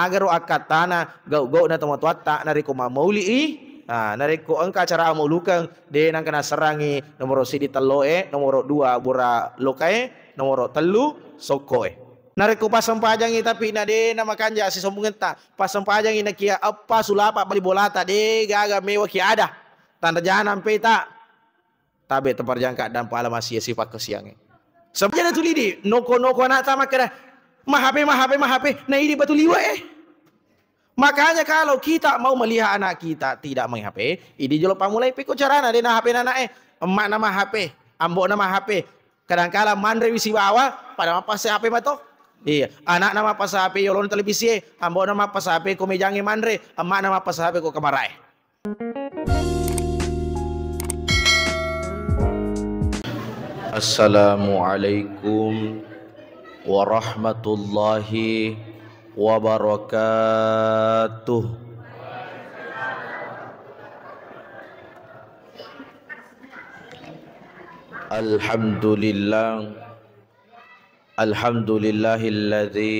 agaro akatana gau na tama tuata nariko mamauli nariko angka cara maulukan de nang kena serangi nomor sidi teloe nomor 2 bura lokae nomor 3 sokoe nariko pasampajangi tapi nade nama kanja si sombongan ta pasampajangi nakia apa sulapa bali bolata de gaga mewa ki ada tanda jangan peta tabe teparjangka dan pala masih sifat kesiange sebenarnya tu lidi noko anak sama kena mahape nah ini batu liwa makanya kalau kita mau melihat anak kita tidak main HP ini jolo pamulai piko carana dena HP anak emak nama HP ambok nama HP kadang-kala mandre wisi bawa pada apa se HP mato iya anak nama pas HP yolon televisi ambok nama pas HP ko mejangi mandre emak nama pas HP ko kamarai. Assalamualaikum warahmatullahi wabarakatuh. Alhamdulillahilladzi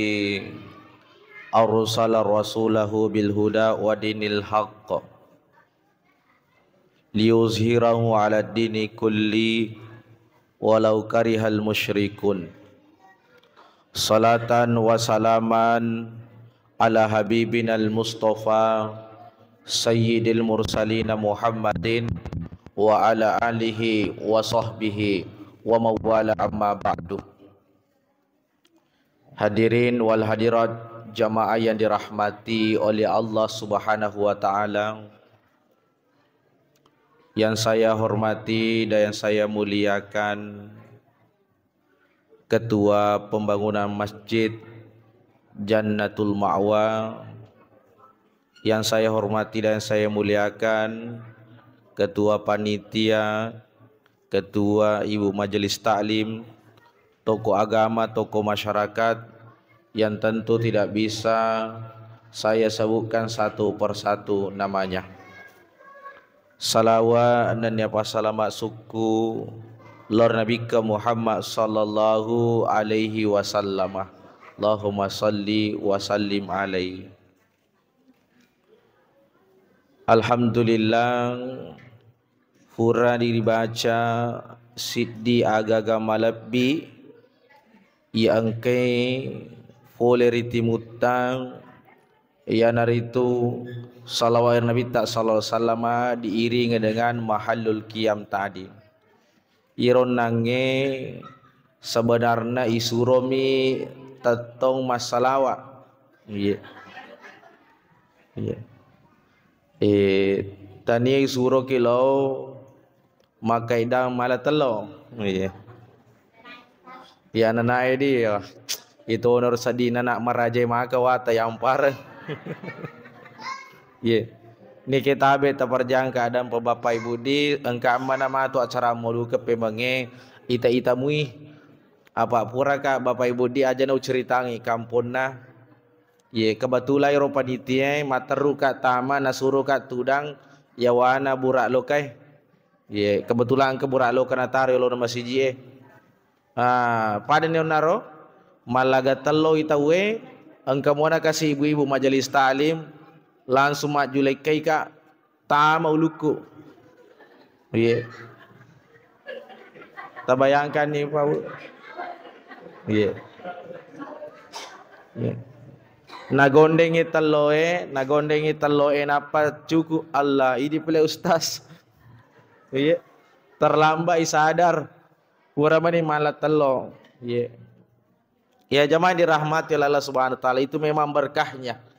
arsala rasulahu bil huda wa dinil haqq liyuzhirahu 'ala dini kulli walau karihal musyrikun. Salatan wa salaman ala habibinal mustafa sayyidil mursalin Muhammadin wa ala alihi wa sahbihi wa mawala amma ba'du. Hadirin wal hadirat jamaah yang dirahmati oleh Allah Subhanahu wa taala, yang saya hormati dan yang saya muliakan Ketua Pembangunan Masjid Jannatul Ma'wa, yang saya hormati dan saya muliakan Ketua Panitia, Ketua Ibu Majelis Taklim, tokoh agama, tokoh masyarakat yang tentu tidak bisa saya sebutkan satu persatu namanya. Salawat dan selamat suku Lord Nabi Muhammad sallallahu alaihi wasallam. Allahumma salli wa sallim alaihi. Alhamdulillah fura dibaca siddi agaga malabbi yang ke foleriti mutang ya naritu salawat Nabi tak sallallahu alaihi wasallam diiringi dengan mahallul qiyam tadi. Iron nange sebenarnya isuromi tetong masalawa. Iya. Iya. Tani isuro kilo makai dang malatelo. Iya. Ya nanae dia. Itu honor sadina nak marajai maka wata yang parah. Iya. Ni kita beta perjangka dan bapak ibu di engka mana matu acara mulu ke pemenge ita mui apa pura ka bapak ibu di aja nau ceritangi kampuna ye kebetulan ro panitia materu ka tama nasuru ka tudang yawana burak lokai ye kebetulan ke burak lo kana tari lo masih jie pada naro malaga telo ita we engka mona kasih ibu-ibu majelis taklim langsung maju lekai ka ta mau luku ye tak bayangkan ni Pak ye ye nagondengi teloe napa cukup Allah ini pula ustaz ye terlambat sadar kurang ni malat telo ye ya jemaah dirahmati Allah Subhanahu wa taala, itu memang berkahnya.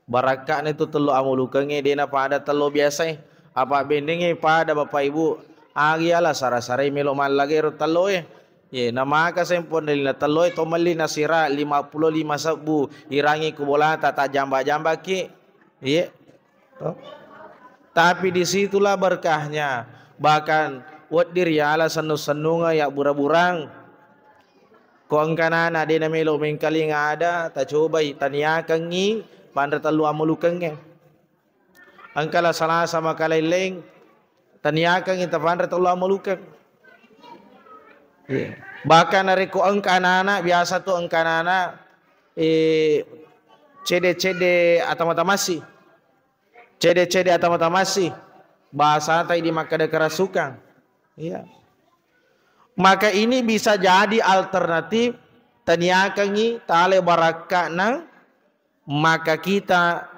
Barakatnya itu telo amulukange dena pada telo biasa apa bendenge pada bapak ibu agialah sara-sara melo mal lagi telo ye nama ka sempon dalina telo to mali nasira 55 sabu irangi ku bola tak jamba-jamba ki ye tapi disitulah berkahnya. Bahkan wad diriala senu-senunga ya burang-burang ko angkanana dena melo mengkali ngada ta coba taniakan ngi pandai telu amulukangnya. Angkala salah sama kalaileng taniakan kita pandai telu amulukang. Bahkan dari ko angkanana biasa tu angkanana cede-cede atau matamasi. Cede-cede atau matamasi. Bahasa tai di maka ada kerasukan. Iya. Maka ini bisa jadi alternatif taniakangi tale barakana, maka kita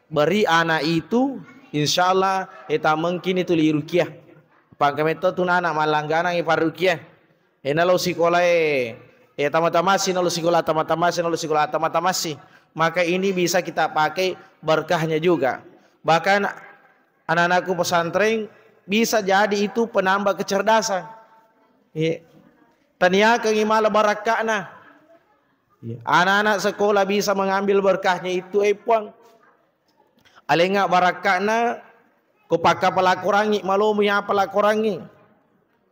beri anak itu insyaallah eta mungkin itu li rukiah. Pangkameto tun anak malanggana ngi parukiah. Enalo sekolah tamat-tamasi nalo sekolah tamat-tamasi nalo sekolah tamat-tamasi. Maka ini bisa kita pakai berkahnya juga. Bahkan anak-anakku pesantren bisa jadi itu penambah kecerdasan. Taniakan imala barakana. Anak-anak sekolah bisa mengambil berkahnya itu puang. Alenga barakana ko pakka pala kurangi malo muya pala kurangi.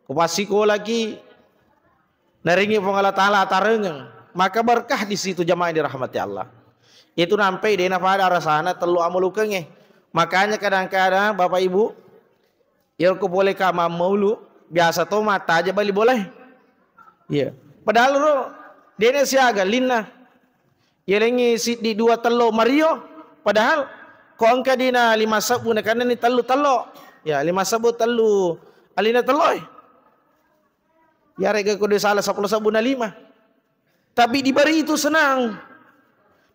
Ko pasiko lagi naringi pengala taala tarengang. Maka berkah di situ jamaah dirahmati Allah. Itu sampai dena pada rasana telu amulukenge. Makanya kadang-kadang Bapak Ibu, ya aku boleh kama maulu biasa to mata aja bali boleh. Iya. Padahal ro dene siaga linna. Ya lengi si di dua telo Mario. Padahal ko angka dina 5 sabu na kanan ni telo. Ya 5 sabu telo. Alina telo. Ya rega ko de salah 10 sabu na 5. Tapi diberi itu senang.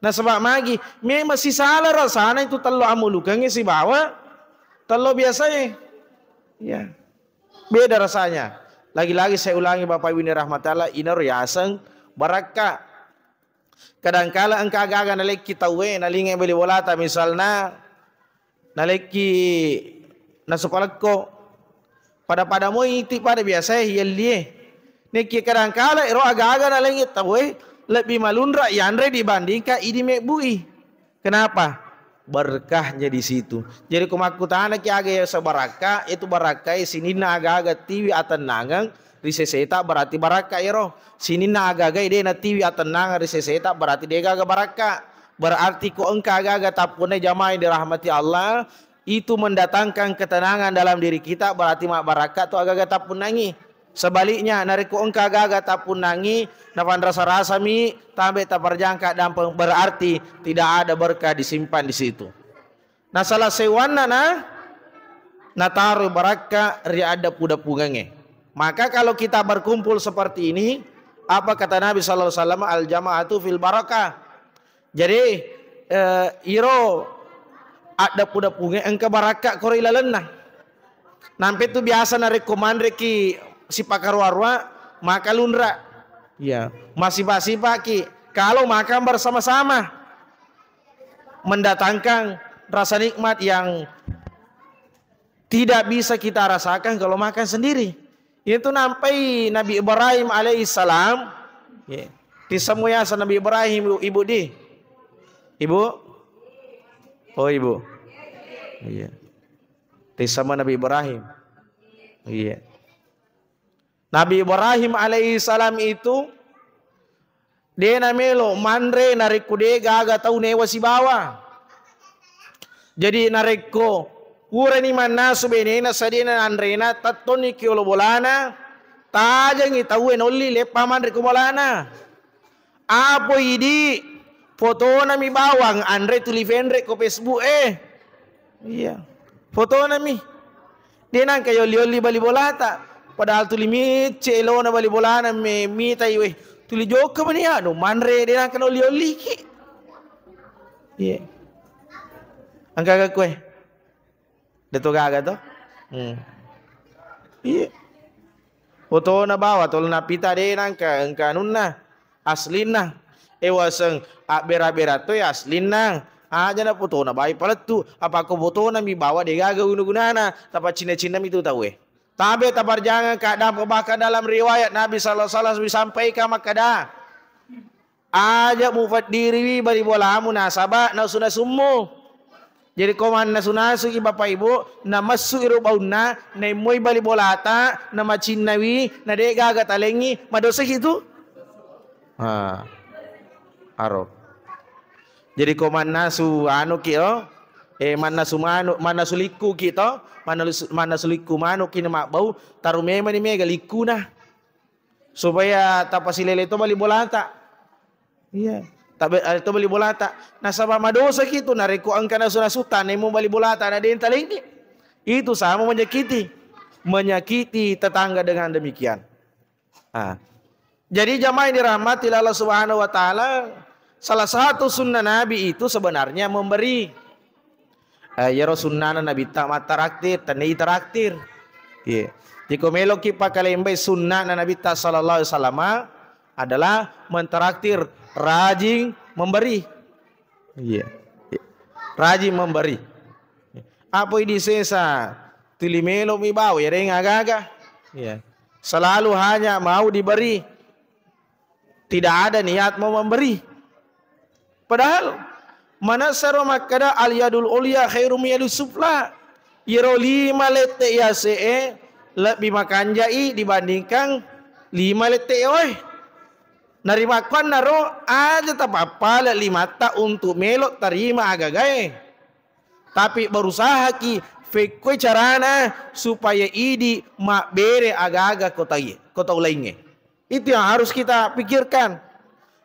Nah sebab magi, masih salah rasanya itu telo amulukangnya si bawa, telo biasanya, ya beda rasanya. Lagi-lagi saya ulangi Bapak Ibu rahmatullah, ina riasan barakah. Kadangkala engka agaga naleki tawe nalinga beli bolata misalnya naleki nasupalako pada mo iti pada biasa yellie. Neki kadangkala ero agaga nalingi tawe lebih malunra yandre dibandingkan ini mebui. Kenapa? Berkahnya di situ. Jadi kumakutana ki aga ya sabaraka itu barakai sinina aga-aga tiwi atenangang riseseta berarti baraka ero. Sinina aga-aga ide na tiwi atenangang riseseta berarti dia aga baraka. Berarti ko engka aga-aga tapune jamaah dirahmati Allah itu mendatangkan ketenangan dalam diri kita berarti mak baraka tu aga-aga tapunangi. Sebaliknya nariku engka gaga tapun nangi napan rasa-rasa mi tabe tak berjangka dan berarti tidak ada berkah disimpan di situ. Nah salah sewana na taruh baraka ri ada puda-pugange. Maka kalau kita berkumpul seperti ini, apa kata Nabi sallallahu alaihi wasallam, al jamaatu fil barakah. Jadi iro ada puda-pugange engka baraka korila lenah. Nampe tu biasa narekomandre ki si pakarwarwa maka lundra ya masih paki kalau makan bersama-sama mendatangkan rasa nikmat yang tidak bisa kita rasakan kalau makan sendiri. Itu sampai Nabi Ibrahim alaihissalam ya, di semua Nabi Ibrahim ibu di ibu oh ibu iya di sama Nabi Ibrahim iya. Nabi Ibrahim alaihissalam itu dia namelo mandre nariko de gaga tau newa si bawa. Jadi nariko urani manna subenena sadina andrena tattoni kiolo bolana tajangi tau enolli lepa mandre ko bolana. Apo idi foto nami bawang andre tulifendre ko Facebook iya foto nami dia nang kayo lioli bali bolata. Padahal tuli mi celo na bali bolana me mi tayo tuli joka man ya no manre de na kano lioli ki. Iya. Ang gaga ko Dito gaga to? Iya. Foto na bawa tol na pita de nang kanun na aslin na. Ewasang bera-bera to ya aslin na. Aja na foto na bayi pala tu apa ko foto na mi bawa de gaga guna-gunana tapat cina-cina mi tu tahu Tabe tabarjangan keadaan bahkan dalam riwayat Nabi sallallahu alaihi wasallam disampaikan makada. Aja mufat diri bari bola munasabah na sunah summu. Jadi koman na sunasu ki Bapak Ibu na masu iru bauna na moy bali bolata na macinawi na de gaga talengi madosa gitu. Aro. Jadi koman nasu anu ki mana sumano mana suliku kita mana suliku mano kini mak bau taruh mema ni mega liku nah supaya tapasilele itu bali bolata iya Itu beli bola tak. Nah sama madosa gitu nariku angkana sunah sultan nemu beli bola tak ada yang ini. Itu sama menyakiti tetangga dengan demikian. Nah, jadi jamaah yang dirahmati Allah Subhanahu wa taala, salah satu sunnah Nabi itu sebenarnya memberi. Ya sunnah Nabi tak mataraktir, tanai taraktir. Iya. Jika melok kita kalembai sunnah Nabi tak sallallahu alaihi wasallam adalah mentaraktir, rajin memberi. Iya. Rajin memberi. Apa ini sesa? Tili melok mi bau ya reng agak-agak. Iya. Selalu hanya mau diberi. Tidak ada niat mau memberi. Padahal mana saro makada al yadul ulya khairum yadus sufla. Yero 5 lete ya se lebih makan jai dibandingkan 5 lete oi. Narima kan naro aja tak apa 5 tak untuk melok terima agak-agak. Tapi berusaha ki fekwe carana supaya idi mak bere agak-agak kota lainnya. Itu yang harus kita pikirkan.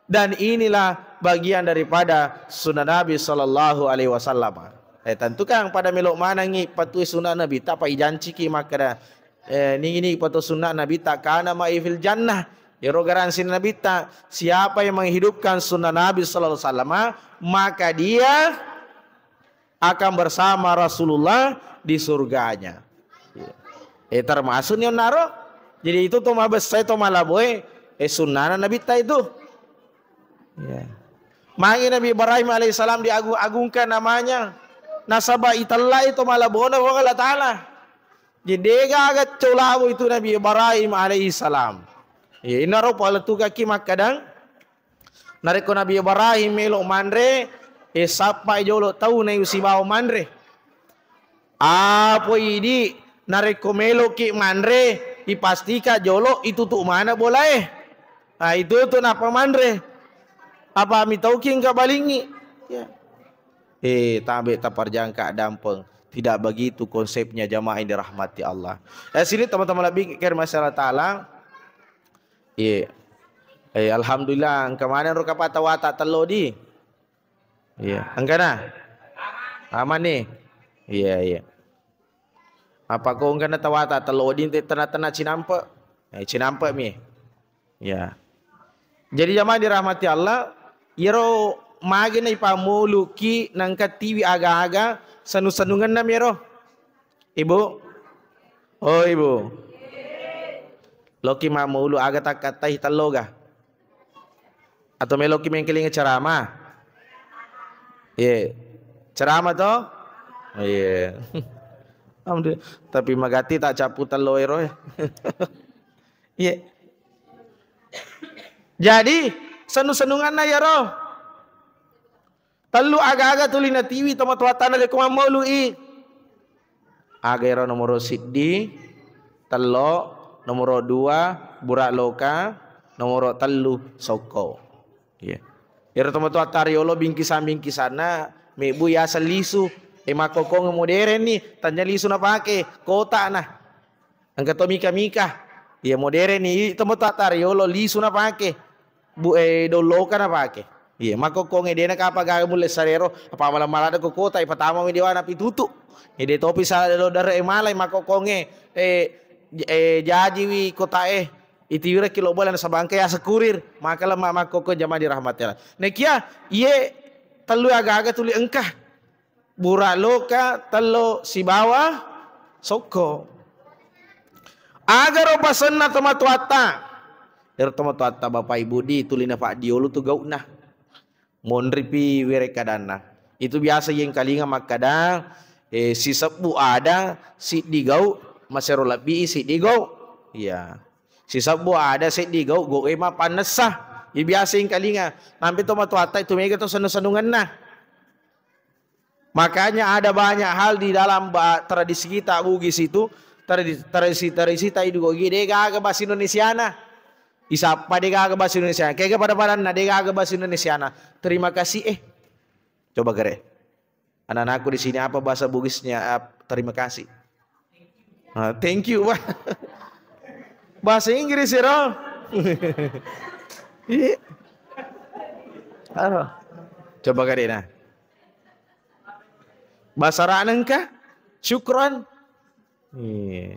Dan inilah bagian daripada sunnah Nabi sallallahu alaihi wasallam. Tentu kan pada melok mana ngi patuhi sunnah Nabi tak pai janji ki makada ini patuh sunnah Nabi tak kana ma'ifil jannah. Ya garansi Nabi tak siapa yang menghidupkan sunnah Nabi sallallahu alaihi wasallam maka dia akan bersama Rasulullah di surganya. Termasuk yang naro. Jadi itu tuh mabes saya tuh malah boy sunnah Nabi ta itu. Ya. Mangi Nabi Ibrahim alaihissalam diagung-agungkan namanya. Nasabah itallah itu malah bona wa Allah taala. Jadi agak colawo itu Nabi Ibrahim alaihissalam. Ya inaro pala tu kaki makadang. Nareko Nabi Ibrahim melok mandre sampai jolo tahu na usibao mandre. Apa ini nareko melok ki mandre dipastikan jolo itu tuh mana boleh. Nah itu tuh napa mandre. Apa mi tahu king kabalingi. Ya. Tabe taparjangka dampeng. Tidak begitu konsepnya jamaah yang dirahmati Allah. Sini teman-teman lebih kira masalah taala. Alhamdulillah kemana ruka patawata telodi. Iya, angkana. Aman nih. Iya. Apa kau angkana tawata telodi tena cinampe. Cinampe mi. Ya. Jadi jamaah dirahmati Allah, yero magi na ipamuluki nang katiwi aga-aga sanu-sanungan na mero. Ibu. Oh, Ibu. Loki mamulu aga tak katay taloga. Atau meloki mengkeling ceramah. Iya. Ceramah to? Iya. Alhamdulillah. Tapi magati tak capu talo ero. Iya. Jadi sanu-sanungan na yaro. Telu aga-aga tuli na tiwi tomat watana le kumamulu i. Aga yaro nomor siddi, telo, nomor 2 burak loka, nomor 3 soko. Iya. Yaro tomat watari yolo bingkisan-bingkisana mebu ya selisu. Makokong modern nih, tanya lisu na pake, kota nah. Angkat to mika-mika. Iya modern nih, tomat watari yolo lisu na pake. Dolo ka na pake. Iya, makokong ede na kapag mulai sarero, apa malam-malam ko kota ipatama mi diwana pitutu. Ede topi sa lo dare malay makokong jaji wi kota itiwira kilo bola sa bangke asa kurir, maka lama makokong jamaah dirahmatillah. Nekia ye telu aga-aga tuli engkah. Burak loka telo si bawah soko. Agar opasan na tomatuata. Tomatuata bapak ibu di tulina pak diolu tu gau nah. Monripi werekadana. Itu biasa yang kalinga makada si sepu ada si digau masero labi si digau. Iya. Si sepu ada si digau go ema panasah. Itu biasa yang kalinga. Nampi tomatuata itu mega to sanu-sanungan nah. Makanya ada banyak hal di dalam tradisi kita Bugis itu tradisi itu gede gaga bahasa Indonesiana. Isapa dega gaga bahasa Indonesia. Kayak pada dega gaga bahasa Indonesiana. Terima kasih Coba gere. Anak-anakku di sini apa bahasa Bugisnya? Terima kasih. Thank you. Bahasa Inggris ya, Aro. Coba kali nah. Bahasa Ranan kah? Syukron. Iya.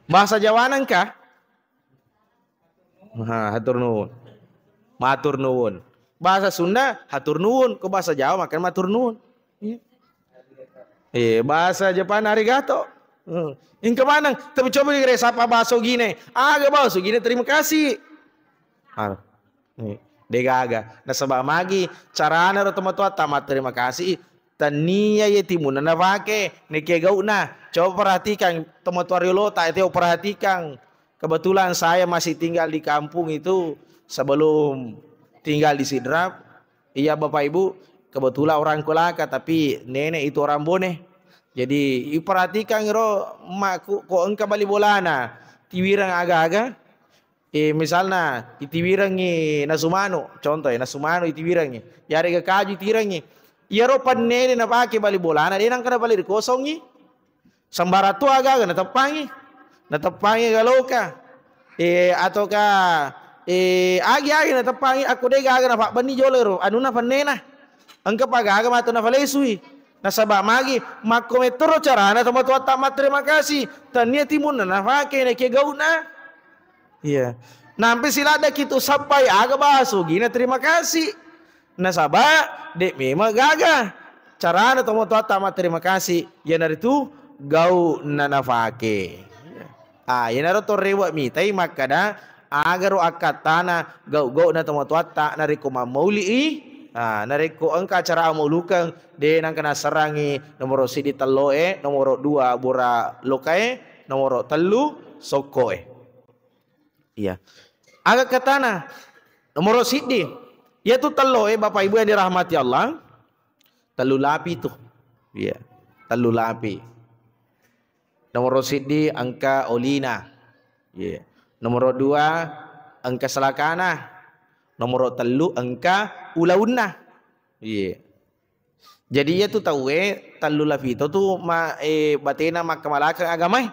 Bahasa Jawanan kah? Hatur nuwun. Matur nuwun. Bahasa Sunda hatur nuwun. Ke bahasa Jawa makan matur nuwun. Bahasa Jepang arigato. Yang kemana? Tapi coba dikira siapa bahasa gini. Agak bahasa gini terima kasih. Degaga. Nah sebab magi carana ro tomatua tamat terima kasih. Tania ye timun na vake neke gauna. Coba perhatikan tomatua riolota itu perhatikan. Kebetulan saya masih tinggal di kampung itu sebelum tinggal di Sidrap. Iya Bapak Ibu, kebetulan orang Kolaka tapi nenek itu orang Bone. Jadi perhatikan ro makku kok engka bali bolana. Tiwirang aga-aga. Misalnya itiwirangi nasumano, contoh ya nasumano itiwirangi. Yari ke kaju itiwirangi. Iya ro panene na pake bali bolana, dia nang kada bali kosongi. Sambara tu aga-aga na tepangi galoka. Atauka agi-agi na tepangi aku deh gaga na pak bani jolero anu na panena. Engka pagaga matu na valesui. Nasabak magi makometro carana tomat tamat terima kasih. Tania timun na pake na ke gauna. Iya. Nampi sila ada gitu sampai aga baso gina terima kasih. Nasabak dek memang gaga. Carana tomat tamat terima kasih. Ya dari itu gau nanafake. Ya naro to rewa mi tai makada agar akatana gau na tomat ta nariko mauli. Nariko engka cara maulukan de nang kena serangi nomor sidi teloe, nomor 2 bura lokae, nomor 3 sokoe. Iya. Agak ke tanah nomor sidi yaitu telo Bapak Ibu yang dirahmati Allah, telu lapi tuh. Iya. Telu lapi. Nomor sidi angka olina. Iya. Nomor 2 angka selakana. Nomor 3 angka ulauna. Iya. Jadi ya tuh tahu telu lapi itu tuh batena makamalakang agamai.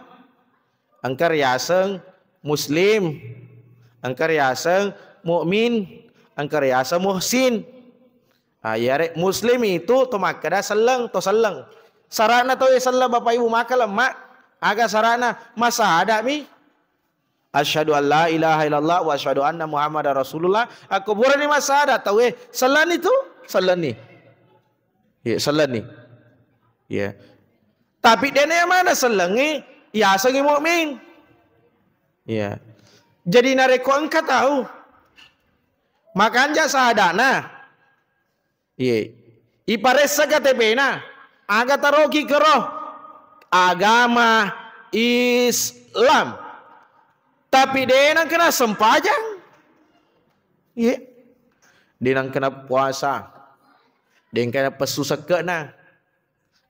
Angka riaseng Muslim, angka riaseng mukmin, angka riaseng muhsin. Ya Muslim itu to makada seleng to seleng. Sarana to seleng Bapak Ibu maka lemak. Aga sarana masa ada mi. Asyhadu an la ilaha illallah wa asyhadu anna Muhammadar Rasulullah. Aku burani masa ada tahu selan itu selan nih. Ya selan nih. Ya. Tapi dene mana selengi? Ya sengi mukmin. Ya. Jadi nareko engka tahu. Makanya sahadana. Iya. Iparesa KTP na. Aga taroki keroh. Agama Islam. Tapi dia nang kena sempajang. Iya. Dia nang kena puasa. Dia nang kena pesu seke na.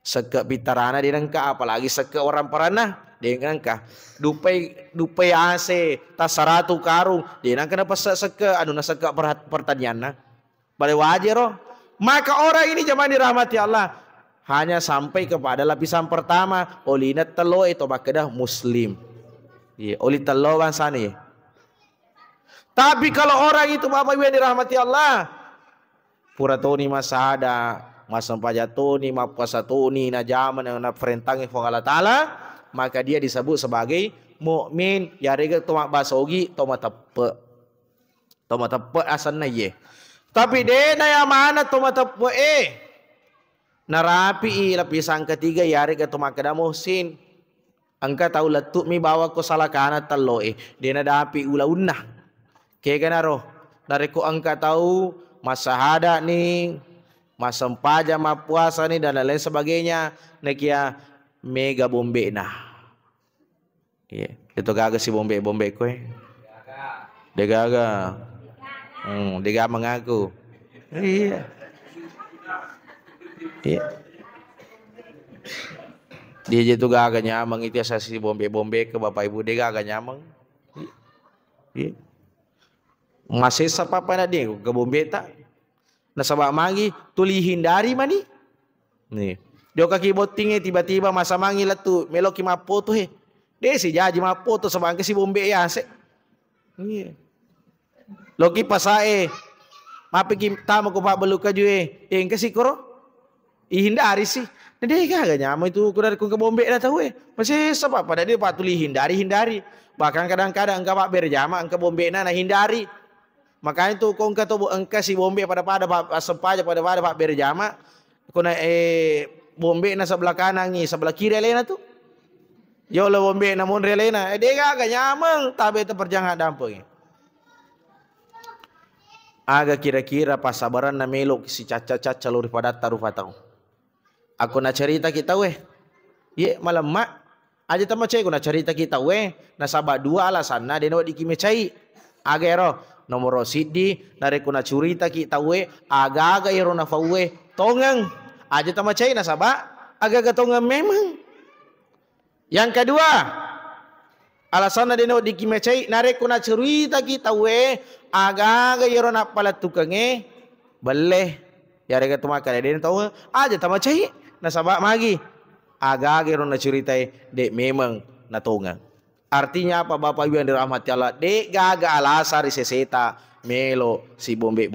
Seke bitarana dia nang ka apalagi seke orang parana. Dia nang ka dupai AC tas 100 karung. Dia nang kena pesak seke anu na seke pertanian na. Bale wajar roh. Maka orang ini zaman dirahmati Allah hanya sampai kepada lapisan pertama. Olina telo itu bakedah Muslim. Iya, oli telo bangsa nih. Tapi kalau orang itu Bapak Ibu yang dirahmati Allah, pura toni masada, masampajatoni, mapasatoni na zaman yang na perentangi Allah Taala, maka dia disebut sebagai mukmin. Ya rega tomak basogi, tomak tepe asalnya ye. Tapi dena yang mana tomak tepe narapi lapisan ketiga ya rega tomak kada muhsin. Angka tahu letuk mi bawa ko salah kana telo dena dapi ula-una. Kaya ganaro. Nareko angka tahu masa hada nih, masa empaja ma puasa nih dan lain sebagainya. Nekia mega bombe nah. Iya, itu gaga si bombe ko Dia gaga. Dia mengaku. Iya. Iya. Dia jatuh gaga nyamang itu asasi bombe ke Bapak Ibu dia gaga nyamang. Iya. Masih apa na dia ke bombe tak. Nasabak mangi tuli hindari mani. Nih. Dia kaki botingnya tiba-tiba masa mangi letu meloki mapoto he. Dia si jaji mapoto sabang si bombe ya se. Iya. Loki pasae. Apa kita mau pak beluka juga? Yang kasih koro? Hindari sih. Nah dia kagak nyaman itu aku dari ke Bombay dah tahu masih sebab pada dia patuli hindari. Bahkan kadang-kadang engkau pak berjama engkau Bombay nah hindari. Makanya tuh kau engkau si Bombay pada pak sepaja pada pak berjama. Kau na Bombay na sebelah kanan ni sebelah kiri lena tuh. Yo lo Bombay namun relena. Dia kagak nyaman tapi itu perjangan dampung. Aga kira-kira pasabaran na melok si caca-caca lori pada taruh tahu. Aku nak cerita kita ye malam mak aja tama cai aku nak cerita kita nasabah dua alasan na deno dikime cai. Aga ero nomor sidi nare ku nak cerita kita aga ero na fa tongang aja tama cai nasabah aga tongang memang. Yang kedua alasan na deno dikime cai nare ku nak cerita kita aga ero na pala tukange boleh ya rega tu makan dia tahu aja tama cai nasabak magi agak ron na ceritai dek memang natonga. Artinya apa Bapak Ibu yang dirahmati Allah, dek gaga alasari seseta melo si bombe.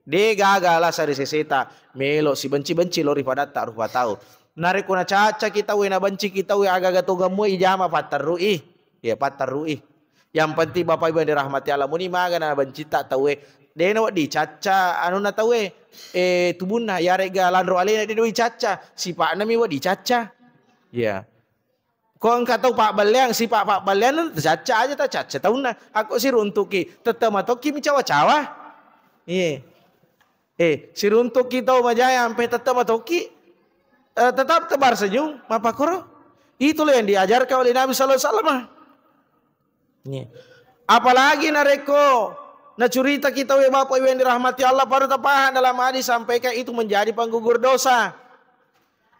Dek gaga alasari seseta melo si benci lori pada tak rupa tahu. Nari kuna caca kita na benci kita agak tonga mu ijama patarui. Ya patarui. Yang penting Bapak Ibu yang dirahmati Allah muni maga na benci tak tahu deno di caca anu na tahu tubunna ya rega landro alena deno di caca si pak nami di caca ya kau engkau tahu pak baliang si pak baliang caca aja tak caca tahu na aku si runtuki tetap matoki micawa-cawa iya si runtuki tahu majaya sampai tetap matoki tetap tebar senyum apa koro itulah yang diajarkan oleh Nabi sallallahu alaihi wasallam apalagi nareko nah cerita kita Bapak Ibu yang dirahmati Allah baru tapahan dalam hadis sampaikan itu menjadi penggugur dosa.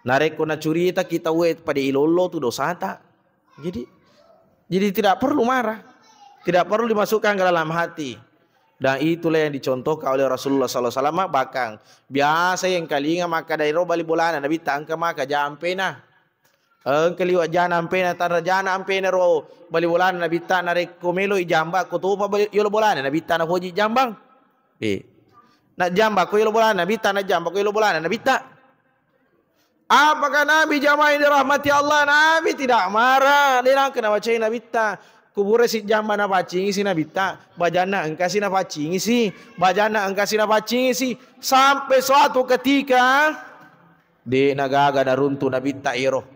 Nareko na cerita kita pada ilolo tu dosa tak. Jadi tidak perlu marah. Tidak perlu dimasukkan ke dalam hati. Dan itulah yang dicontohkan oleh Rasulullah SAW. Bahkan biasa yang kalinga maka daerah bali bolana Nabi tangka maka jampena. Keliwat jana ampena tanra jana ampena ro bali bolana Nabi ta narek komelo ijamba ko to pa yolo bolana Nabi ta na hoji jambang na jamba ko yolo bolana Nabi ta na jamba ko yolo bolana Nabi ta. Apakah Nabi jamaah ini rahmati Allah? Nabi tidak marah. Dia kena bacain Nabi ta kubure si jamba na pacingi si Nabi ta bajana engka si na pacingi si bajana engka si na pacingi si sampai suatu ketika di nagaga na runtu Nabi ta iro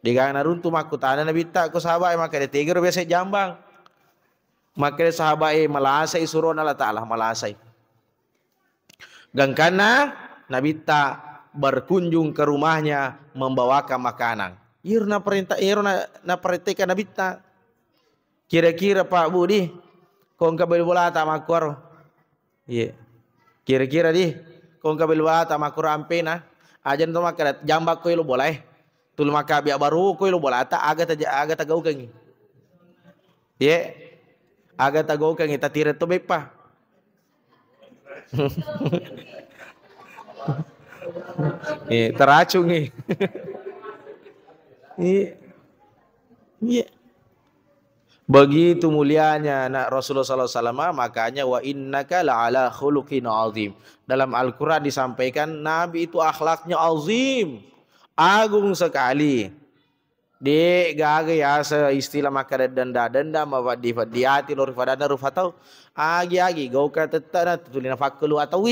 di gang naruntu makutana Nabi tak ko sahabat maka dia tiga biasa jambang maka dia sahabat malasai suruh Allah Taala malasai gangkana Nabi tak berkunjung ke rumahnya membawakan makanan irna perintah na perintahkan Nabi tak kira-kira Pak Budi kong kabel bola tak makor iya kira-kira di kong kabel bola tak makor ampena ajan tu maka jambak ko lo boleh tul maka biak baru ko lo bola ta aga tagaw kang ye aga tagaw kang ita tira to bepa teracung begitu mulianya anak Rasulullah SAW makanya wa innaka la'ala khuluqin azim dalam Al-Quran disampaikan Nabi itu akhlaknya azim agung sekali. Dek gaga ya istilah maka denda di hati lor fadana rufatau agi gau kata tetana tulina fakelu atau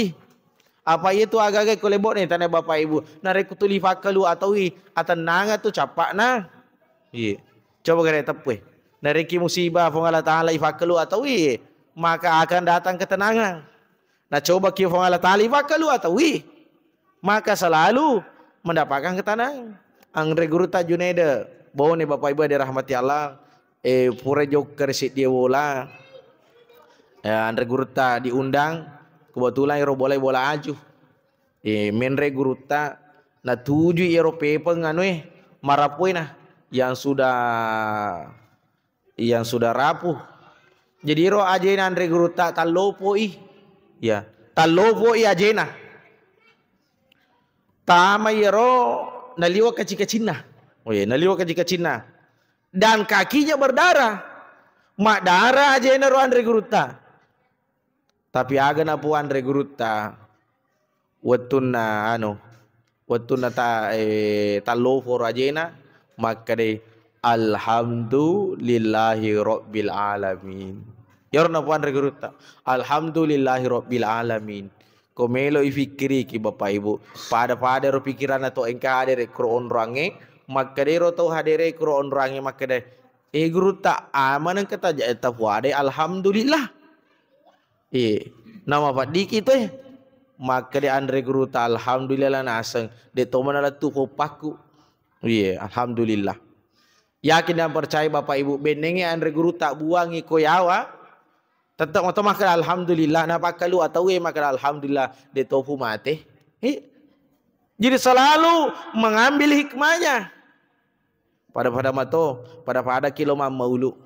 apa itu agak kolebot nih tanya Bapak Ibu narek tuli fakelu atau atananga tu capak na iya coba kira tepu nareki musibah fongala taala ifakelu atau maka akan datang ketenangan nah coba kira fongala taala ifakelu atau maka selalu mendapatkan ketenangan. Angre guru tajuneda, bawa nih Bapak Ibu dirahmati Allah, pura jok kersit dia bola, Andre guru ta diundang, kebetulan iro boleh bola aju, menre guru ta, na tuju iro pepeng anu marapui nah, yang sudah rapuh, jadi iro ajena Andre guru ta talopo ya talopo ajena. Tama yero naliwa kacina. Oh ya, naliwa kacina. Dan kakinya berdarah. Mak darah aja nero Andre Guruta. Tapi aga na puan re guruta. Wetun na wetun na talo for ajena maka de alhamdulillahi rabbil alamin. Yor na puan re guruta. Alhamdulillahi rabbil alamin. Komelo ifikiri ki bapak ibu. Pada ro pikiran atau engka adere Quran range maka de ro tau hadere Quran range maka de guruta aman kata jata puade alhamdulillah. Nama pak dikit maka dia andre guru ta alhamdulillah naseng de tomana la tu paku alhamdulillah yakin dan percaya bapak ibu benenge andre guru tak buangi koyawa tetap moto maka alhamdulillah na pakalu atau maka alhamdulillah de tofu mate jadi selalu mengambil hikmahnya pada kilo maulu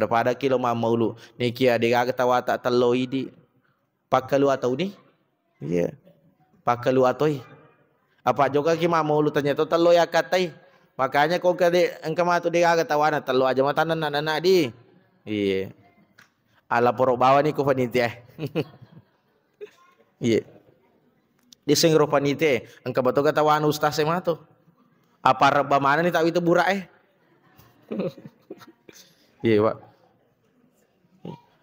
pada kilo maulu niki adega ketawa tak telo idi pakalu atau ni pakalu atoi apa juga ki mau lu tanya to telo ya katai makanya kau kade engka matu dia aga tawana telo aja matanan nana di ala poro bawa ni ko panitia di sengro panitia engka bato katawan ustaz mato apa reba mana ni tak itu burak Pak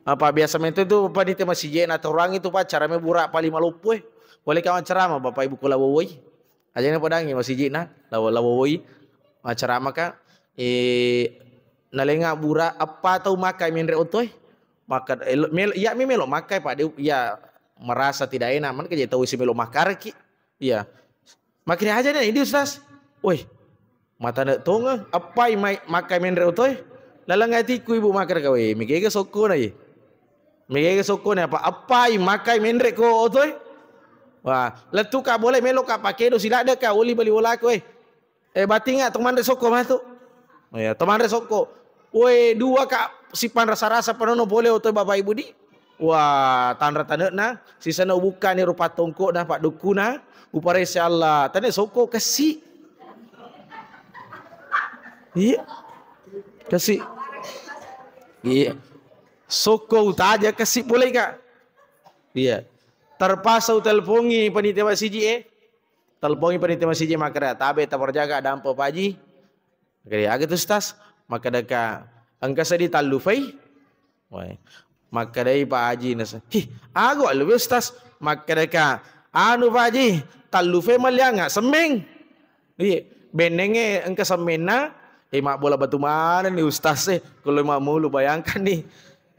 apa biasa itu panitia masih jen atau orang itu pak cara burak paling malupu boleh kawan ceramah bapak ibu kula woi aja ni padangi masih jen lawa woi ceramah ka nalenga burak apa tahu makai menre otoy maka ya melo makai pak dia merasa tidak enak man kerja tahu si melo makar ki makin aja nih ini ustaz woi mata nak tonga apa makai menre otoy lalang hatiku ibu makar kau mikir sokko na Mega soko ni apa makai menrek ko otoy. Wah, letu ka boleh melo ka pakai do sila ada ka uli beli bola ko batinga teman re soko mah tu. Teman re soko. Dua ka sipan rasa-rasa panono boleh otoy bapak ibu di. Wah, tanda-tanda na sisa na buka ni rupa tongko na pak duku na upare insyaallah. Tanda soko kasih. Kasih. Soko utaja kasih boleh kak? Terpaksa telpongi panitia masjid telpongi panitia masjid maka tabe tak berjaga dampo paji. Kaya agak ustaz maka deka angka sedi talufai. Maka dai Pak Haji nasa. Aku lebih ustaz maka deka anu Pak Haji talufai malianga semeng. Benenge angka semena mak bola batu mana nih ustaz kalau mak mulu bayangkan nih.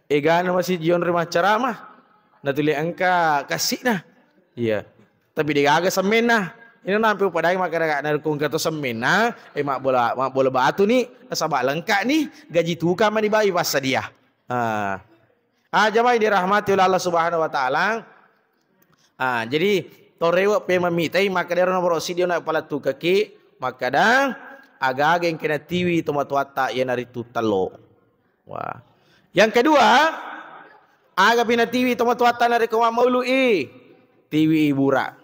Gana masih jion rumah ceramah. Natuli angka kasih nah. Tapi dia agak semen nah. Ini nampi padai maka narkung kata semen nah. Mak bola batu ni sabak lengkap ni gaji tukar mani bayi pas dia. Jamaah dirahmati oleh Allah Subhanahu wa taala. Jadi torewa pe mamitai maka dia nomor si dia nak pala tu kaki maka dah agak yang kena tiwi tomat wata yang dari tu telo. Wah. Yang kedua, aga pina TV tomat wata na rekoma maului. TV burak.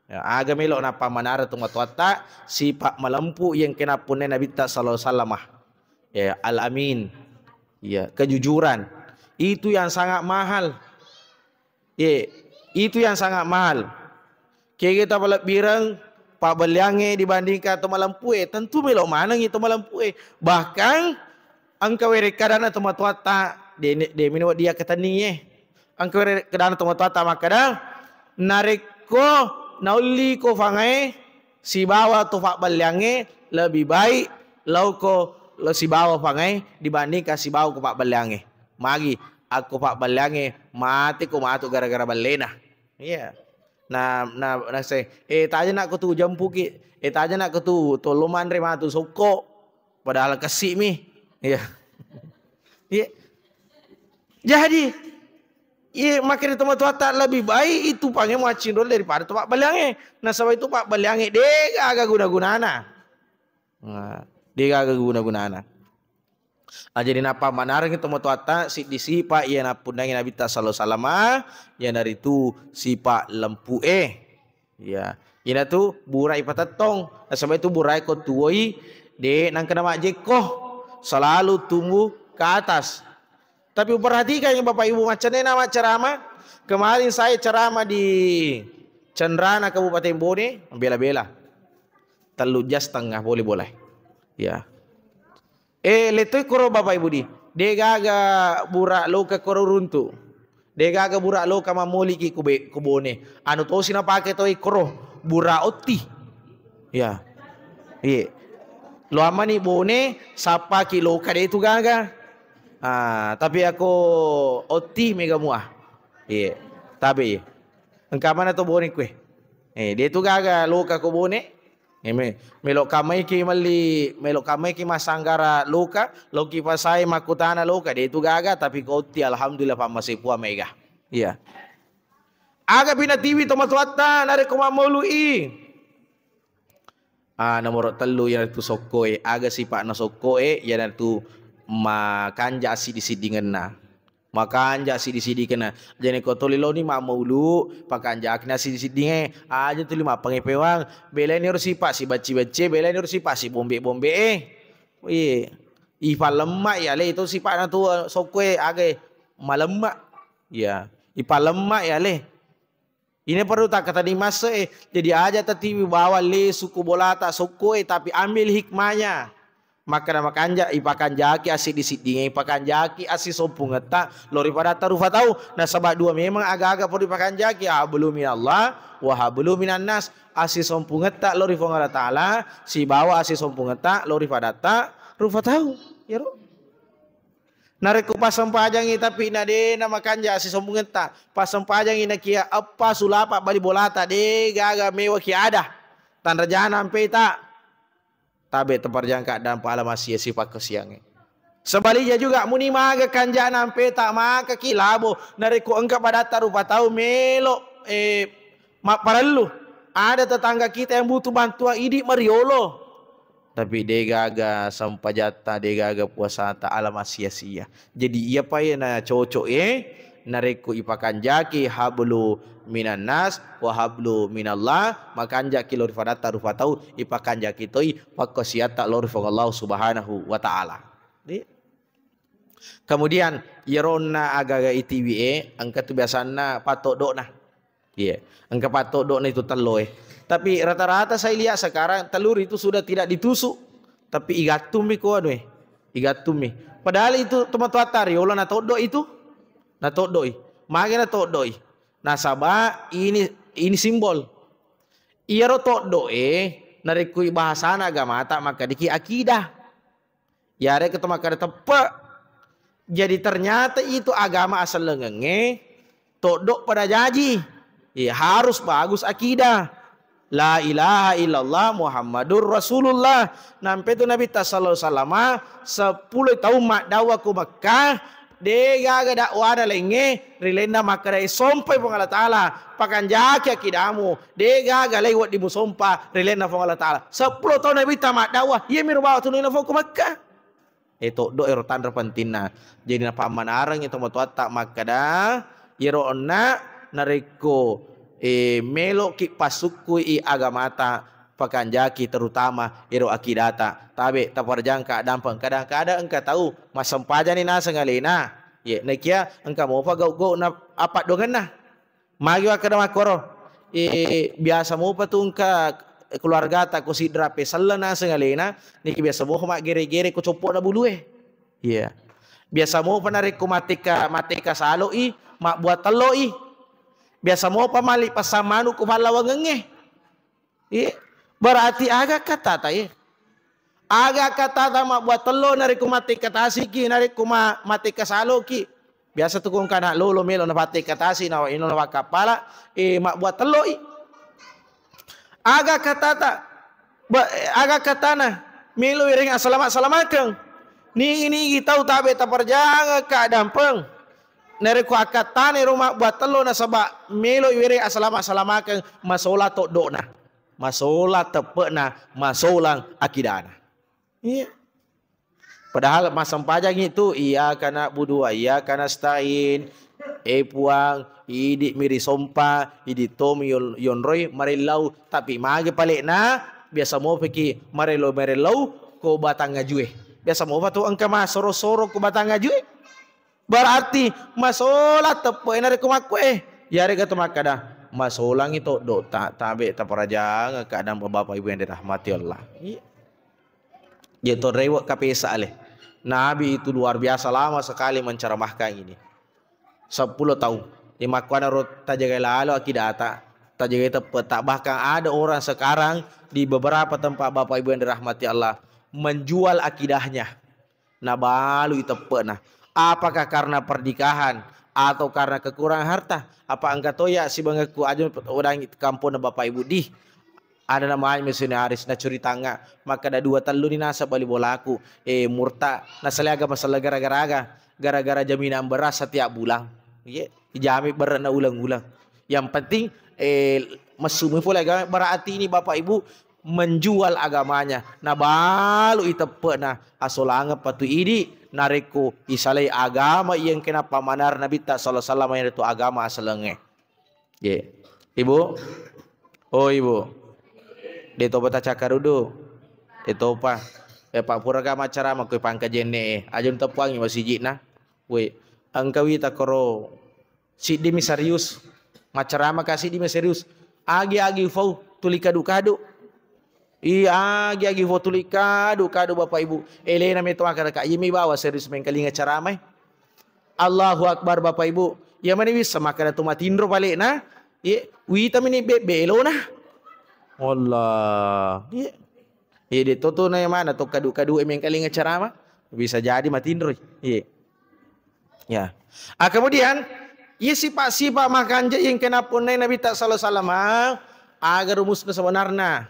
Aga melok na pamanara tomat wata sifat melempu yang kena punen Nabi sallallahu alaihi wasallam. Al-amin. Kejujuran. Itu yang sangat mahal. Itu yang sangat mahal. Kita balap birang pak beliange dibandingkan tomat lampu tentu melok mana ngi tomat lampu bahkan angka werekadana tomat wata de minum dia ketani angka werekadana tomat wata maka dah nareko nauli ko fangai si bawa tu pak beliange lebih baik lau ko si bawa fangai dibandingkan si bawa ko pak beliange magi aku pak beliange mati ko matu gara-gara balena nah saya tanya nak aku tu jampu ki tanya nak aku tu toloman re matu soko padahal kasih mi jadi makin tomat wata lebih baik itu panggil macin dulu daripada tu pak beliange nah sebab itu pak beliange dia agak guna-gunana jadi napa manarang tomat wata si disipa ia napundangi Nabi sallallahu alaihi wasallam yang dari itu sipa lempu ina tu burai patatong sebab itu burai ko tuoi de nang kena mak jekoh selalu tumbuh ke atas. Tapi perhatikan yang Bapak Ibu macam ni nama ceramah Kemarin saya ceramah di Cendrana Kabupaten Bone, bela-bela. 3,5 boleh. Ya. Letoi koro Bapak Ibu di. De gaga burak loka koro runtu. De gaga burak loka mamoli ki kubone. Anu to sina pake toi koro burak oti. Ya. Iya. Lo amani bone sapa ki loka de itu gaga. Tapi aku oti mega muah. Iya. Tapi engkau mana tu bone kue? Dia tu gaga loka ko bone. Melok kamay ki masanggara loka, loki pasay makutana loka. Dia tu gaga tapi koti alhamdulillah pa masipua mega. Iya. Aga pinatiwi to matuata nare kumamului. Nomor 3 yan tu sokoe, aga sipa na sokoe yan tu makanja sidi-sidingan na. Makanja sidi-sidi kena. Jadi ko tolilo ni maulu pakanja kena sidi-sidinge. Aja tu lima pangepewang. Bela ni sipa si baci-baci, bela ni sipa si bombe-bombe Ipa lemak ya le itu sipa na tu sokwe age malemak. Ya, ipa lemak ya le. Ini perlu tak kata di masa jadi aja tadi bawa le suku bolata sokwe tapi ambil hikmahnya. Maka nama kanja ipakan jaki asik disidinge ipakan jaki asik sompung eta lori pada tarufa tahu nah sebab dua memang agak-agak perlu ipakan jaki belum minallah wa belum minan nas asik sompung eta lori fongala taala si bawa asik sompung eta lori pada ta rufa tahu ya ro narik pas sempajangi tapi nade nama kanja asik sompung eta pas sempajangi nakia apa sulapa bali bolata de gaga mewah ki ada tanda jana sampai tak tabe terperjangka dan pahala masih sifat kesiangnya. Sebaliknya juga muni maga kanja nampe tak maka kilabo nariku engkau pada tarupa tahu melo paralu ada tetangga kita yang butuh bantuan idik mariolo tapi dia gaga sampajata dia gaga puasa tak alam sia-sia. Jadi ia payah na cocok nariku ipakan jaki hablu minan nas wa hablu minallah makanja kilor fadata rufatau ipakan jaki toi pakosiata lor Allah subhanahu wa ta'ala. Kemudian yerona agaga itiwe angka tu biasana patok dok nah. Iya, angka patok dok nah itu telur Tapi rata-rata saya lihat sekarang telur itu sudah tidak ditusuk tapi igatumi ko anu igatumi. Padahal itu teman-teman tariola na todok itu na todoi. Mage na todoi. Nasaba ini simbol. Iyaro todo narikui bahasana agama tak maka diki akidah. Yare ketemu kada tepat. Jadi ternyata itu agama asal lengenge todo pada janji. Ya, harus bagus akidah. La ilaha illallah Muhammadur Rasulullah. Nampai tu Nabi sallallahu alaihi wasallam 10 tahun mak dakwah ku Makkah. Dega ga dakwah lenge rilenda makara sompai pong Allah Taala pakan jaki akidamu dega ga lewat di musompa rilenda pong Allah Taala 10 tahun Nabi tamat dakwah ye mir bawa tu nina ke Makkah itu do ero tanda pentingna jadi na pamanarang itu matuata makada yero onna nareko melo ki pasuku agamata pakan jaki terutama ero akidata tabe taparjangka dampang kadang-kadang engkau tahu masampaja ni nasa ngalena ye nakia engkau mau apa gau na apa dongan nah magi wa kada makoro biasa mau patungka keluarga ta ko sidra pe sallana nasa ngalena niki biasa mau mak gere-gere ko copo na bulue iya biasa mau panarik ko matika saloi mak buat teloi biasa mau pamali pasamanu ko malawangenge iya berarti agak kata taye. Agak kata mak buat telo nari kumati katasi ki nari kuma mati kasalo ki. Biasa tu kung kana lolo melo na pati katasi na ino na kapala mak buat telo Agak kata ta agak kata na melo iring asalamat-salamateng. Ni tahu tabe ta perjanga ka dampeng. Nari ku akatane rumah buat telo na saba melo iring asalamat-salamateng masola to do na. Masola tepe na masolang akidana. Iya. Padahal masam pajang itu iya kana budua iya kana stain puang idi miri sompa idi tom yonroy marilau tapi mage pale na biasa mo peki marilau ko batang ngajue. Biasa mo pa to ang kama soro-soro ko batang ngajue. Berarti masola tepo ina reko maku ya reka tu makada masolang itu do tak tabe tak perajang keadaan bapak ibu yang dirahmati Allah. Itu rewak kapesa leh. Nabi itu luar biasa lama sekali menceramahkan ini. 10 tahun. Di makuana rot tajaga lalu akidata. Tajaga tepat tak bahkan ada orang sekarang di beberapa tempat bapak ibu yang dirahmati Allah menjual akidahnya. Nah balu itu pernah. Apakah karena pernikahan atau karena kekurangan harta? Apa angkat toya si bangku aja orang kampung bapak ibu di ada namanya misionaris na curi tangga maka ada 2 telu ni nasa bali bolaku murta nasalaga masalah gara-gara jaminan beras setiap bulan dijami berat na ulang-ulang yang penting masumi pula berarti ini bapak ibu menjual agamanya na balu itepe na asolanga patu ini nareko isalai agama yang kena pamanar Nabi tak sallallahu alaihi wasallam yang itu agama asalenge ibu ibu Deto bata cakarudo. Deto pa. Pak puraga macara makoi pangka jene. Ajun tepuangi masijik na. We. Angkawi takoro. Sidi mi serius. Macara makasih di mi serius. Agi fau tuli kadu-kadu. Agi fau tuli kadu-kadu bapak ibu. Elena meto akar kak yemi bawa serius mengkalinga caramai. Allahu akbar bapak ibu. Ya mana bisa makan tu matindro balik na. Wita mini belo na. Allah. Iya dia toto na yang mana to kadu-kadu yang kali ngecerama bisa jadi matindro. Iya. Ya. Kemudian iya sifat-sifat makan je yang kena punai Nabi tak sallallahu alaihi wasallam agar rumusna sebenarnya.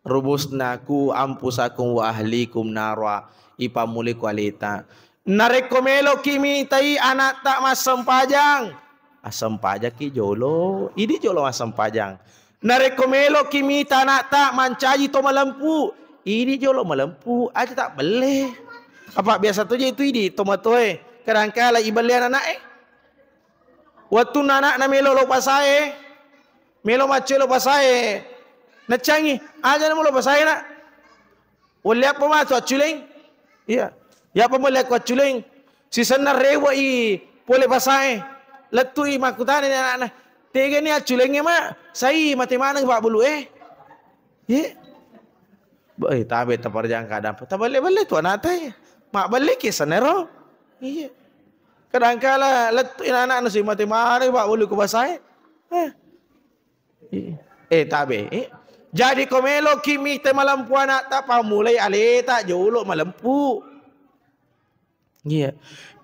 Rumusna ku ampusakum wa ahlikum narwa ipamuli kualita. Narekomelo kimi tai anak tak masam pajang. Asam pajak ki jolo. Ini jolo masam pajang. Narekomelo kimi tanak tak mancaji to malampu. Ini jolo malampu aja tak boleh. Apa biasa tu je itu ini tomatoe. Kadang-kala ibalian anak waktu anak na melo lo pasae. Melo mace lo pasae. Nacangi aja na mo lo pasae na. Wala pa ma to chuleng. Iya. Ya pa mo le ko chuleng. Si sana rewa pole pasae. Letui makutane anak-anak. Tega ni aculengnya mak, saya mati mana pak bulu tabe taparjang kadang, tabale tu anak tay, mak balik ke sanero, kadang kala letu anak nasi mati mana pak bulu ke basai, tabe, jadi komelo kimi te malampu anak tak pamulai aleta jolo malampu,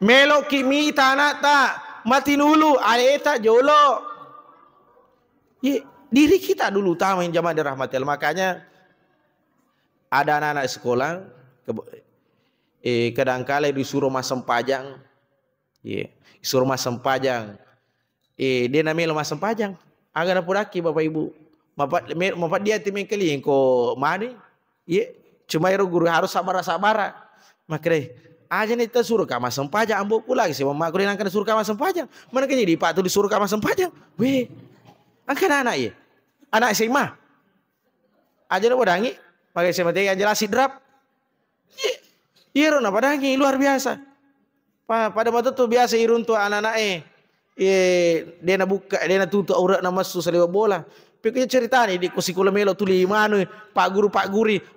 melo kimi tanah tak mati nulu aleta jolo. Diri kita dulu utama yang jamaah dirahmati Allah. Makanya ada anak-anak sekolah kadang-kala disuruh masang pajang. Disuruh masang pajang. Dia namanya masang pajang. Agar dapuraki bapak ibu. Mapat dia timing kali ko mani. Cuma guru harus sabar-sabar. Makanya aja nih kita suruh kamu masang pajang. Ambo pula sih mama aku dinangkan suruh kamu masang pajang. Mana kan jadi pak tu disuruh kamu masang pajang. Angkat anak ya, anak SMA. Aja nak padangi, pakai SMA yang jelas sidrap. Irun apa padangi luar biasa. Pada waktu tu biasa irun tu anak-anak dia nak buka, dia nak tutup aurat nama susah lewat bola. Pikirnya cerita ni di kusikula melo tu lima anu pak guru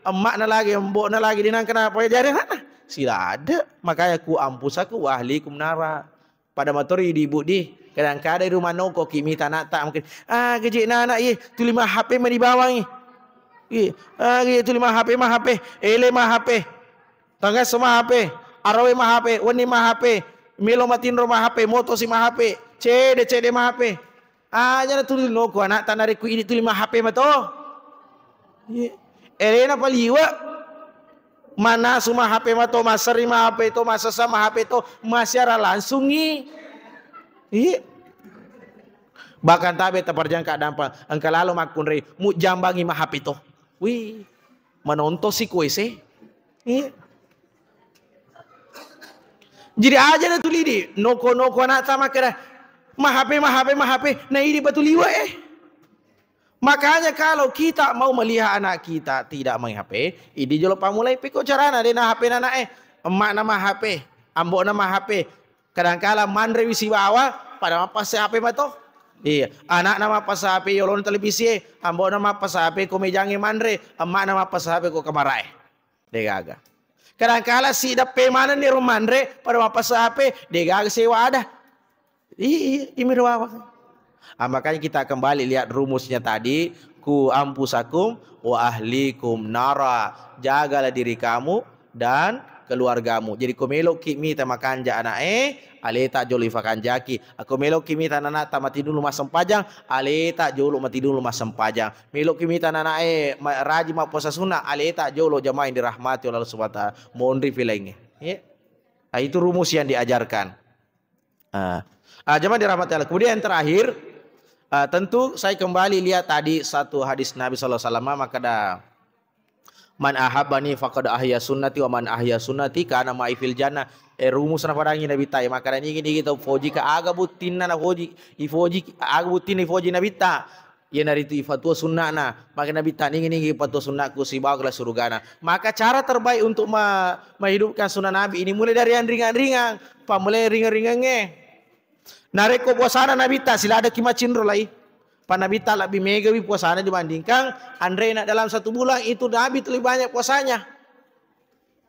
emak na lagi, mbok na lagi dia nak kenapa ya jadi anak. Sila ada, makanya ku ampus aku ahlikum nara. Pada motori di ibu di. Kadang-kadang di rumah noko kimi tanah tak mungkin. Kecik anak tu 5 HP mah di bawah ni. Tu 5 HP mah HP. Ele mah HP. Tangga semua HP. Arawe mah HP. Wani mah HP. Milo matindro mah HP. Moto si mah HP. CD mah HP. Jangan tulis noko anak tanah reku ini tu 5 HP mah to. Ele na paliwa. Mana semua HP mah to masari mah HP to masa sama HP to masyara langsung ni. Bahkan tabe taparjang keadaan apa angka lalu makun rei mu jambangi mah HP to. Menonton si kuese. Jadi aja na tuli di noko anak sama kira mah HP nah ini betul liwa Makanya kalau kita mau melihat anak kita tidak main HP, ini jolo pamulai piko carana dia na HP anak emak nama HP, ambok nama HP. Kadang-kala mandre wisi bawa pada apa HP mato. Iya, anak nama pas HP yolon televisi, ambo nama pas HP ko mejangi mandre, emak nama pas HP ko kamarai. Degaga. Kadang-kala si dape mana ni romandre pada apa HP, degaga sewa ada. Ini rawa. Makanya kita kembali lihat rumusnya tadi, ku ampusakum wa ahlikum nara. Jagalah diri kamu dan keluargamu. Jadi ku melok kimi ta makanja anak aleta jolo ifakan jaki. Aku melok kimi ta nana ta mati dulu mas sempajang, aleta jolo mati dulu mas sempajang. Melok kimi ta nana raji ma puasa sunnah, aleta jolo jamaah yang dirahmati oleh Allah Subhanahu wa taala. Mondri filengnya. Ya. Itu rumus yang diajarkan. Jemaah dirahmati Allah. Kemudian yang terakhir, tentu saya kembali lihat tadi satu hadis Nabi sallallahu alaihi wasallam, maka man ahabbani faqad ahya sunnati wa man ahya sunnati kana ma'i fil jannah. Rumus na padangi Nabi tay, maka dan ingin kita foji ka aga butin na foji ifoji aga butin ifoji Nabi ta. Ya nari itu fatwa sunnah na, maka Nabi ta ingin fatwa sunnahku si bawa ke surgana. Maka cara terbaik untuk menghidupkan sunnah Nabi ini mulai dari yang ringan-ringan, mulai ringan-ringannya. Nareko puasana Nabi ta sila ada kimacin rolai. Pak Nabi ta lebih megawi puasana dibandingkan Andre nak dalam 1 bulan itu Nabi lebih banyak puasanya.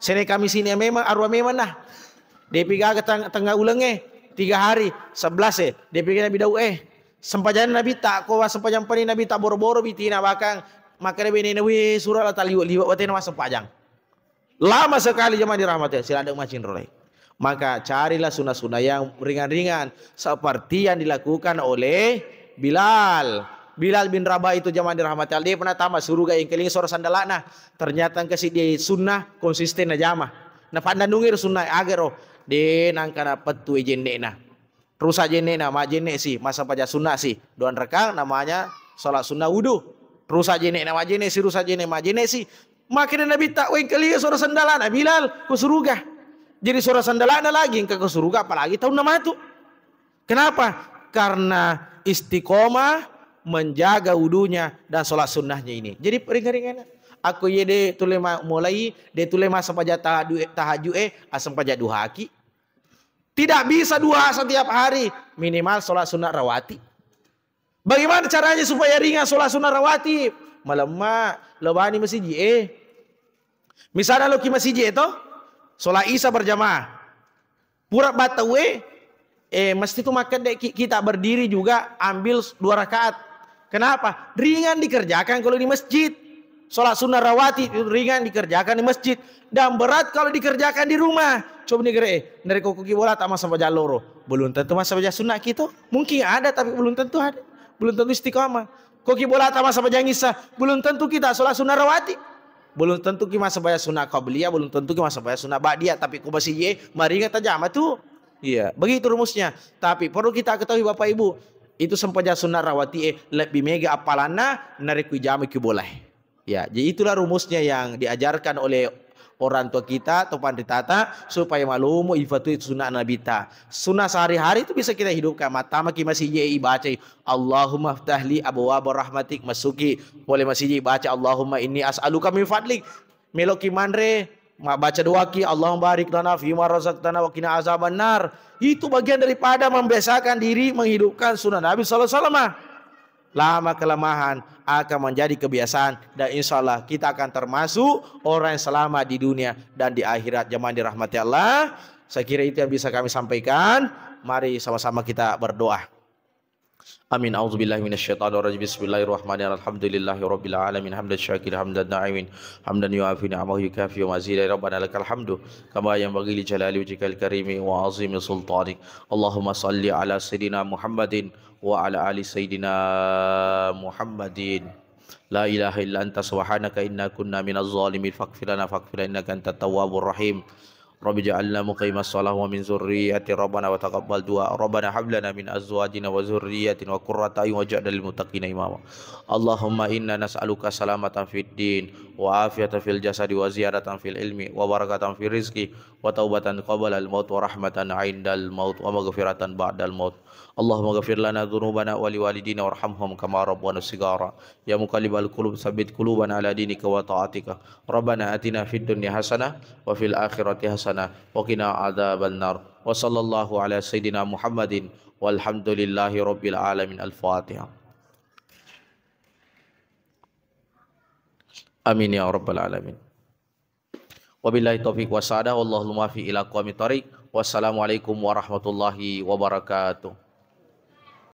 Sini kami sini memang arwah memang nah. Depiga ke tengah ulangnya 3 hari 11 depiga Nabi dau sempajan Nabi tak ko sempajan pani Nabi tak boro-boro bitina bakang maka Nabi ini surah la liwat watina mas sempajang. Lama sekali jemaah dirahmati sila ada macin rolai. Maka carilah sunnah-sunnah yang ringan-ringan seperti yang dilakukan oleh Bilal. Bilal bin Rabah itu jamaah dirahmati Allah. Dia pernah tamat surga yang keling suara sandalana. Ternyata kasih dia sunnah konsisten na jamaah. Na pandandungir sunnah agar dia nangkana petu jenne rusak jenne ma jenne sih masa paja sunnah sih. 2 rakaat namanya salat sunnah wudu. Rusak jenne ma jenne sih rusak jenne ma jenne sih. Makin Nabi tak weng keling suara sandalana Bilal ku surga. Jadi suara sandalana lagi ke surga apalagi tahun nama itu. Kenapa? Karena istiqomah menjaga wudunya dan sholat sunnahnya ini. Jadi ringan-ringan. Aku ye de tulema mulai de tulema sampaja tahajud sampaja duhaki. Tidak bisa 2 setiap hari, minimal sholat sunnah rawatib. Bagaimana caranya supaya ringan sholat sunnah rawatib? Malamma lebani masjid Misalnya lo ki masjid itu sholat isya berjamaah. Pura batawe mesti itu makan kita berdiri juga ambil 2 rakaat. Kenapa? Ringan dikerjakan kalau di masjid. Sholat sunnah rawatib ringan dikerjakan di masjid dan berat kalau dikerjakan di rumah. Coba nih dari koki bola tak masa baca loro. Belum tentu masa baca sunnah kita. Mungkin ada tapi belum tentu ada. Belum tentu istiqamah. Koki bola tak masa baca ngisa. Belum tentu kita sholat sunnah rawatib. Belum tentu kita masa bayar sunnah qabliyah, belum tentu kita masa bayar sunnah ba'diyah, tapi ku masih mari kita jama tuh. Iya, begitu rumusnya. Tapi perlu kita ketahui Bapak Ibu, itu sempaja sunnah rawati lebih mega apalana nariku jama ki boleh. Ya, jadi itulah rumusnya yang diajarkan oleh orang tua kita atau panditata supaya malumu ifatu itu sunnah Nabi ta. Sunnah sehari-hari itu bisa kita hidupkan. Mata maki masih baca Allahumma ftahli abwaab rahmatik masuki. Boleh masih baca Allahumma inni as'aluka min fadlik. Meloki mandre baca doa ki Allahumma barik lana fi ma razaqtana wa qina azabannar. Itu bagian daripada membiasakan diri menghidupkan sunnah Nabi sallallahu alaihi wasallam. Lama kelemahan akan menjadi kebiasaan dan insya Allah kita akan termasuk orang yang selamat di dunia dan di akhirat. Jemaah dirahmati Allah, saya kira itu yang bisa kami sampaikan. Mari sama-sama kita berdoa. Amin. A'udzubillahi minasyaitonirrajim. Bismillahirrahmanirrahim. Alhamdulillahirabbil alamin. Hamdan syakir hamdan na'imin. Hamdan yu'afi ni'amahu yukafi wa mazida. Rabbana lakal hamdu kama yanbaghi li jalali wajhikal karimi wa 'azimi sultanik. Allahumma shalli ala sayidina Muhammadin wa ala ali sayyidina Muhammadin. La ilaha illa anta subhanaka inna kunna minaz zalimin faghfir lana faghfir innaka antat tawwabur rahim. Rabbi ja'alna muqimas shalah wa min zurriyyati rabbana wa taqabbal du'a. Rabbana hab lana min azwajina wa zurriyyatina wa qurrata a'yun waj'alna lil muttaqina imama. Allahumma inna nas'aluka salamatan fid din wa afiyatan fil jasadi wa ziyadatan fil ilmi wa barakatan fil rizqi wa taubatan qabla al maut wa rahmatan 'indal maut wa maghfiratan ba'dal maut. Allahumma ghafir lana dhunubana wa liwalidina warhamhum kama rabbana shighara. Ya muqallibal qulub tsabbit qulubana ala dinika wa ta'atika. Rabbana atina fid dunya hasanah wa fil akhirati hasanah wa qina adzabannar. Wa sallallahu ala sayyidina Muhammadin walhamdulillahi rabbil alamin. Al-Fatihah. Amin ya rabbal alamin. Wabillahi taufiq wassalamu wallahu muwaffiq ila aqwamit thoriq. Wassalamualaikum warahmatullahi wabarakatuh.